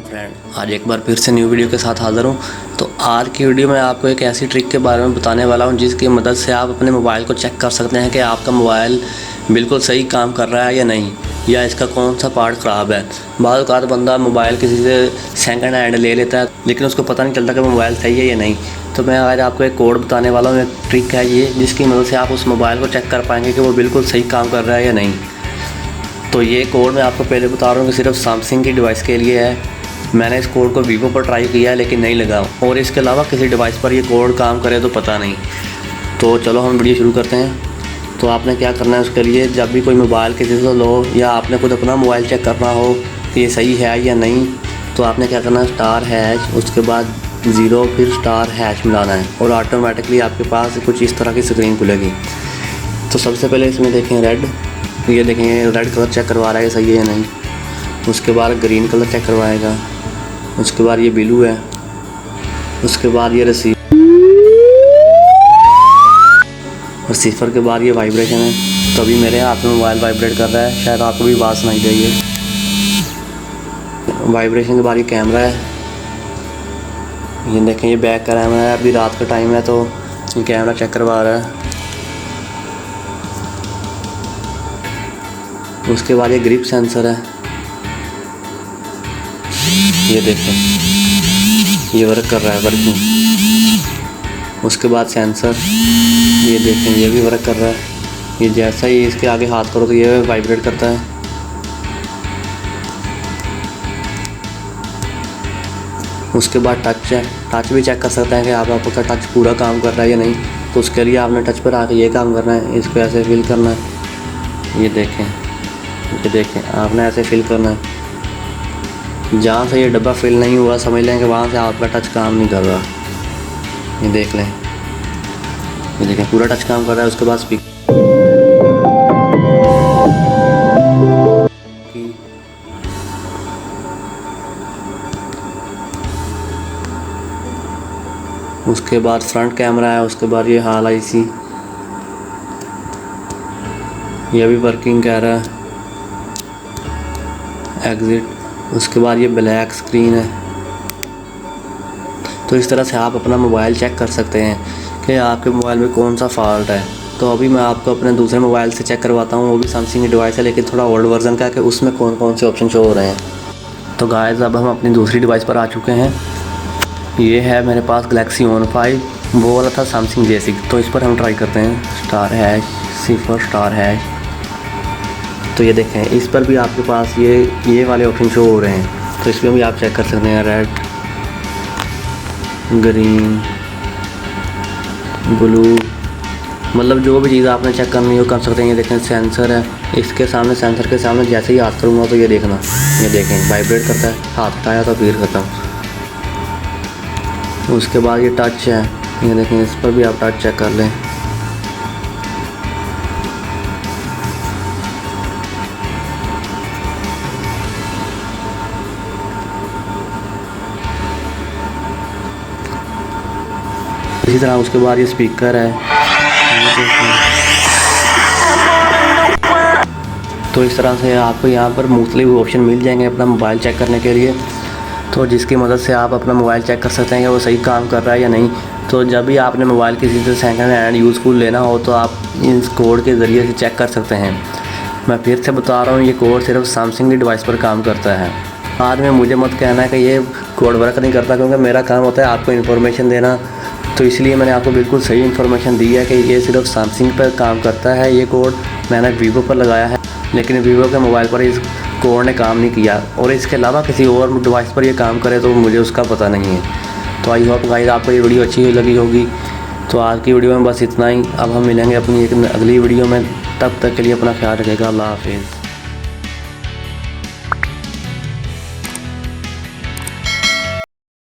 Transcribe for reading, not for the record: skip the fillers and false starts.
Friend, आज एक बार फिर से न्यू वीडियो के साथ हाज़िर हूँ। तो आज की वीडियो में आपको एक ऐसी ट्रिक के बारे में बताने वाला हूँ जिसकी मदद से आप अपने मोबाइल को चेक कर सकते हैं कि आपका मोबाइल बिल्कुल सही काम कर रहा है या नहीं, या इसका कौन सा पार्ट ख़राब है। बाज़ औक़ात बंदा मोबाइल किसी से सेकंड हैंड ले लेता है लेकिन उसको पता नहीं चलता कि मोबाइल सही है या नहीं। तो मैं आज आपको एक कोड बताने वाला हूँ, एक ट्रिक है ये जिसकी मदद से आप उस मोबाइल को चेक कर पाएंगे कि वो बिल्कुल सही काम कर रहा है या नहीं। तो ये कोड मैं आपको पहले बता रहा हूँ कि सिर्फ सैमसंग की डिवाइस के लिए है। मैंने इस कोड को वीवो पर ट्राई किया है लेकिन नहीं लगा, और इसके अलावा किसी डिवाइस पर ये कोड काम करे तो पता नहीं। तो चलो हम वीडियो शुरू करते हैं। तो आपने क्या करना है, उसके लिए जब भी कोई मोबाइल किसी से लो या आपने खुद अपना मोबाइल चेक करना हो कि ये सही है या नहीं, तो आपने क्या करना है, स्टार हैश उसके बाद 0 फिर स्टार हैश मिलाना है और ऑटोमेटिकली आपके पास कुछ इस तरह की स्क्रीन खुलेगी। तो सबसे पहले इसमें देखें रेड, ये देखें रेड कलर चेक करवा रहा है सही है या नहीं। उसके बाद ग्रीन कलर चेक करवाएगा, उसके बाद ये ब्लू है, उसके बाद ये रिसीवर के बाद ये वाइब्रेशन है। तो अभी मेरे हाथ में मोबाइल वाइब्रेट कर रहा है, शायद आपको भी आवाज़ सुनाई दे। ये वाइब्रेशन के बाद ये कैमरा है, ये देखें ये बैक कैमरा है। अभी रात का टाइम है तो ये कैमरा चेक करवा रहा है। उसके बाद ये ग्रिप सेंसर है, ये देखें ये वर्क कर रहा है, वर्किंग। उसके बाद सेंसर, ये देखें ये भी वर्क कर रहा है। ये जैसा ही इसके आगे हाथ करो तो ये वाइब्रेट करता है। उसके बाद टच है, टच भी चेक कर सकते हैं कि आपका टच पूरा काम कर रहा है या नहीं। तो उसके लिए आपने टच पर आके ये काम करना है, इसको ऐसे फिल करना है। ये देखें आपने ऐसे फिल करना है। जहाँ से ये डब्बा फिल नहीं हुआ समझ लें कि वहाँ से आपका टच काम नहीं कर रहा। ये देख लें, ये देखें पूरा टच काम कर रहा है। उसके बाद स्पीकर, उसके बाद फ्रंट कैमरा है, उसके बाद ये हाल IC, ये भी वर्किंग कह रहा है। एग्ज़िट, उसके बाद ये ब्लैक स्क्रीन है। तो इस तरह से आप अपना मोबाइल चेक कर सकते हैं कि आपके मोबाइल में कौन सा फॉल्ट है। तो अभी मैं आपको अपने दूसरे मोबाइल से चेक करवाता हूँ, वो भी सैमसंग की डिवाइस है लेकिन थोड़ा ओल्ड वर्जन का है, कि उसमें कौन कौन से ऑप्शन शो हो रहे हैं। तो गाइस अब हम अपनी दूसरी डिवाइस पर आ चुके हैं। ये है मेरे पास गैलेक्सी ऑन 5, वो वाला था सैमसंग J6। तो इस पर हम ट्राई करते हैं, स्टार हैश सिफर स्टार हैश। तो ये देखें इस पर भी आपके पास ये वाले ऑप्शन शो हो रहे हैं। तो इसमें भी आप चेक कर सकते हैं, रेड, ग्रीन, ब्लू, मतलब जो भी चीज़ आपने चेक करनी हो कर सकते हैं। ये देखें सेंसर है, इसके सामने सेंसर के सामने जैसे ही हाथ करूँगा तो ये देखना, ये देखें वाइब्रेट करता है, हाथ उठाया तो फिर ख़त्म। उसके बाद ये टच है, ये देखें इस पर भी आप टच चेक कर लें। इसी तरह उसके बाद ये स्पीकर है। तो इस तरह से आपको यहाँ पर मुख्तलिफ ऑप्शन मिल जाएंगे अपना मोबाइल चेक करने के लिए, तो जिसकी मदद से आप अपना मोबाइल चेक कर सकते हैं कि वो सही काम कर रहा है या नहीं। तो जब भी आपने मोबाइल किसी से सेकंड हैंड यूज़फुल लेना हो तो आप इस कोड के ज़रिए से चेक कर सकते हैं। मैं फिर से बता रहा हूँ, ये कोड सिर्फ सैमसंग की डिवाइस पर काम करता है। बाद में मुझे मत कहना है कि ये कोड वर्क नहीं करता, क्योंकि मेरा काम होता है आपको इन्फॉर्मेशन देना। तो इसलिए मैंने आपको बिल्कुल सही इन्फॉर्मेशन दी है कि ये सिर्फ सैमसंग पर काम करता है। ये कोड मैंने वीवो पर लगाया है लेकिन वीवो के मोबाइल पर इस कोड ने काम नहीं किया, और इसके अलावा किसी और डिवाइस पर ये काम करे तो मुझे उसका पता नहीं है। तो आई होप गाइस आपको ये वीडियो अच्छी लगी होगी। तो आज की वीडियो में बस इतना ही। अब हम मिलेंगे अपनी एक अगली वीडियो में, तब तक के लिए अपना ख्याल रखिएगा। अल्लाह हाफिज़।